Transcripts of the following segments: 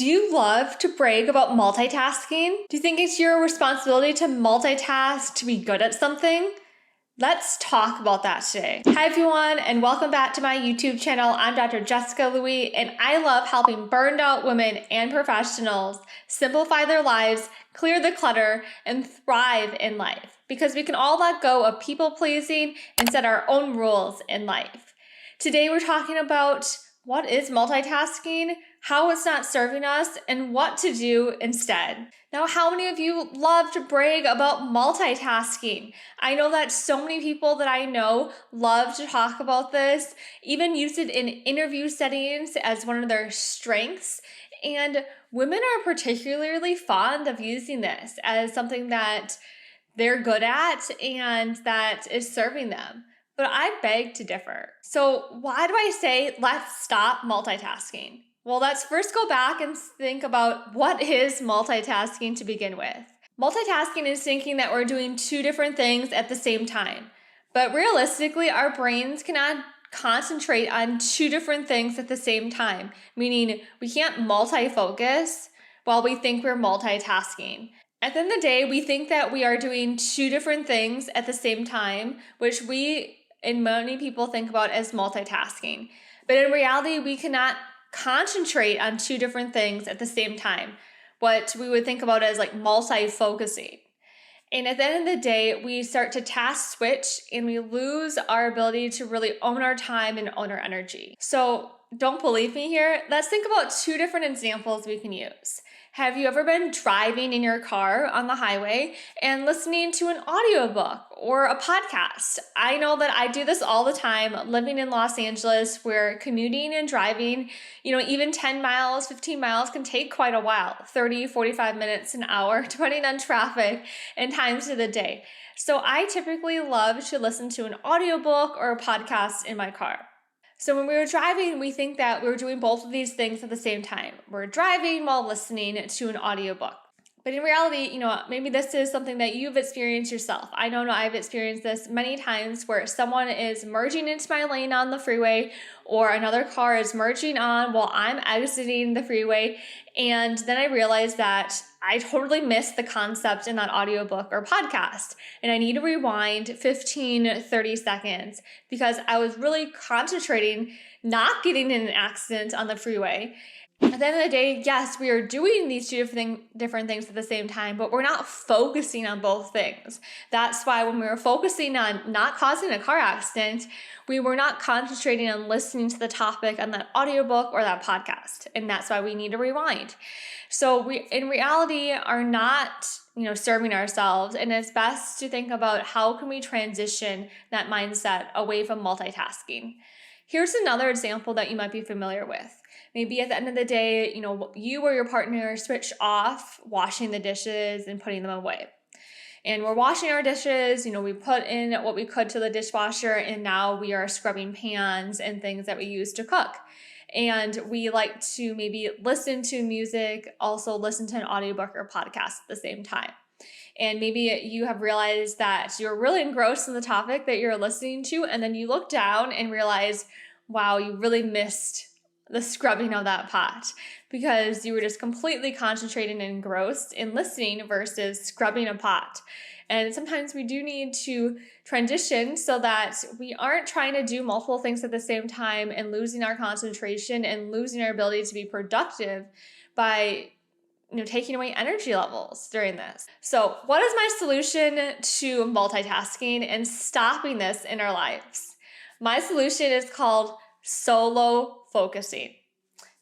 Do you love to brag about multitasking? Do you think it's your responsibility to multitask to be good at something? Let's talk about that today. Hi everyone, and welcome back to my YouTube channel. I'm Dr. Jessica Louie, and I love helping burned out women and professionals simplify their lives, clear the clutter, and thrive in life. Because we can all let go of people pleasing and set our own rules in life. Today we're talking about what is multitasking, how it's not serving us, and what to do instead. Now, how many of you love to brag about multitasking? I know that so many people that I know love to talk about this, even use it in interview settings as one of their strengths. And women are particularly fond of using this as something that they're good at and that is serving them. But I beg to differ. So why do I say let's stop multitasking? Well, let's first go back and think about what is multitasking to begin with. Multitasking is thinking that we're doing two different things at the same time. But realistically, our brains cannot concentrate on two different things at the same time, meaning we can't multi-focus while we think we're multitasking. At the end of the day, we think that we are doing two different things at the same time, which many people think about as multitasking. But in reality, we cannot concentrate on two different things at the same time, what we would think about as like multi-focusing. And at the end of the day, we start to task switch and we lose our ability to really own our time and own our energy. So don't believe me here. Let's think about two different examples we can use. Have you ever been driving in your car on the highway and listening to an audiobook or a podcast? I know that I do this all the time living in Los Angeles, where commuting and driving, even 10 miles, 15 miles can take quite a while, 30, 45 minutes, an hour, depending on traffic and times of the day. So I typically love to listen to an audiobook or a podcast in my car. So when we were driving, we think that we were doing both of these things at the same time. We're driving while listening to an audiobook. But in reality, maybe this is something that you've experienced yourself. I know I've experienced this many times where someone is merging into my lane on the freeway, or another car is merging on while I'm exiting the freeway. And then I realized that I totally missed the concept in that audiobook or podcast. And I need to rewind 15, 30 seconds because I was really concentrating, not getting in an accident on the freeway. At the end of the day, yes, we are doing these two different things at the same time, but we're not focusing on both things. That's why when we were focusing on not causing a car accident, we were not concentrating on listening to the topic on that audiobook or that podcast. And that's why we need to rewind. So we, in reality, are not, serving ourselves. And it's best to think about how can we transition that mindset away from multitasking. Here's another example that you might be familiar with. Maybe at the end of the day, you or your partner switch off washing the dishes and putting them away. And we're washing our dishes, we put in what we could to the dishwasher, and now we are scrubbing pans and things that we use to cook. And we like to maybe listen to music, also listen to an audiobook or podcast at the same time. And maybe you have realized that you're really engrossed in the topic that you're listening to, and then you look down and realize, wow, you really missed the scrubbing of that pot because you were just completely concentrated and engrossed in listening versus scrubbing a pot. And sometimes we do need to transition so that we aren't trying to do multiple things at the same time and losing our concentration and losing our ability to be productive by taking away energy levels during this. So what is my solution to multitasking and stopping this in our lives? My solution is called solo focusing.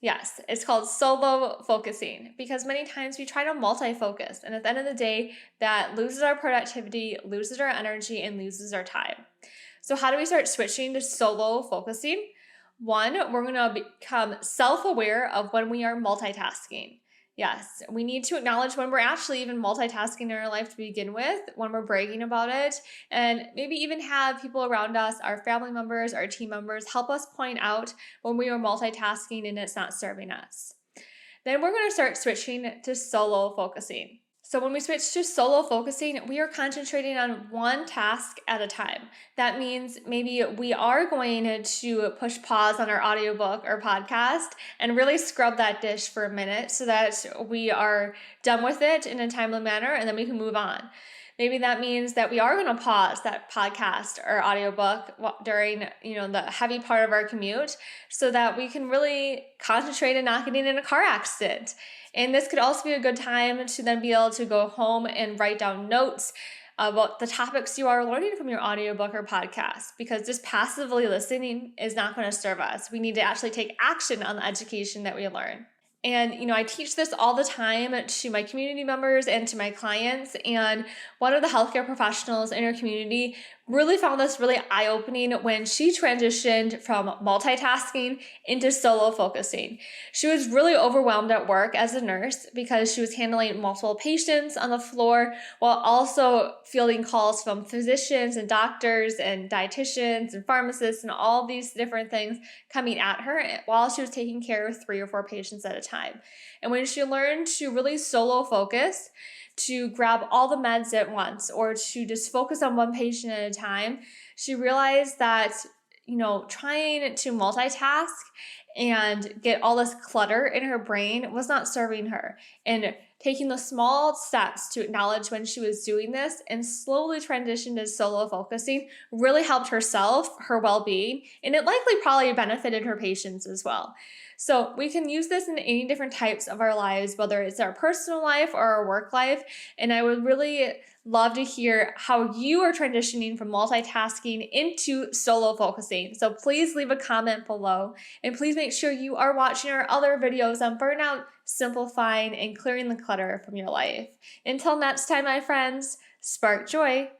Yes, it's called solo focusing because many times we try to multi-focus, and at the end of the day, that loses our productivity, loses our energy, and loses our time. So how do we start switching to solo focusing? One, we're going to become self-aware of when we are multitasking. Yes, we need to acknowledge when we're actually even multitasking in our life to begin with, when we're bragging about it, and maybe even have people around us, our family members, our team members, help us point out when we are multitasking and it's not serving us. Then we're going to start switching to solo focusing. So when we switch to solo focusing, we are concentrating on one task at a time. That means maybe we are going to push pause on our audiobook or podcast and really scrub that dish for a minute so that we are done with it in a timely manner and then we can move on. Maybe that means that we are going to pause that podcast or audiobook during, the heavy part of our commute so that we can really concentrate on not getting in a car accident. And this could also be a good time to then be able to go home and write down notes about the topics you are learning from your audiobook or podcast, because just passively listening is not going to serve us. We need to actually take action on the education that we learn. And, I teach this all the time to my community members and to my clients. And one of the healthcare professionals in our community really found this really eye-opening when she transitioned from multitasking into solo focusing. She was really overwhelmed at work as a nurse because she was handling multiple patients on the floor while also fielding calls from physicians and doctors and dietitians and pharmacists and all these different things coming at her while she was taking care of 3 or 4 patients at a time. And when she learned to really solo focus, to grab all the meds at once or to just focus on one patient at a time, she realized that, trying to multitask and get all this clutter in her brain was not serving her. And taking the small steps to acknowledge when she was doing this and slowly transition to solo focusing really helped herself, her well-being, and it likely probably benefited her patients as well. So we can use this in any different types of our lives, whether it's our personal life or our work life. And I would really love to hear how you are transitioning from multitasking into solo focusing. So please leave a comment below, and please make sure you are watching our other videos on burnout, simplifying, and clearing the clutter from your life. Until next time, my friends, spark joy.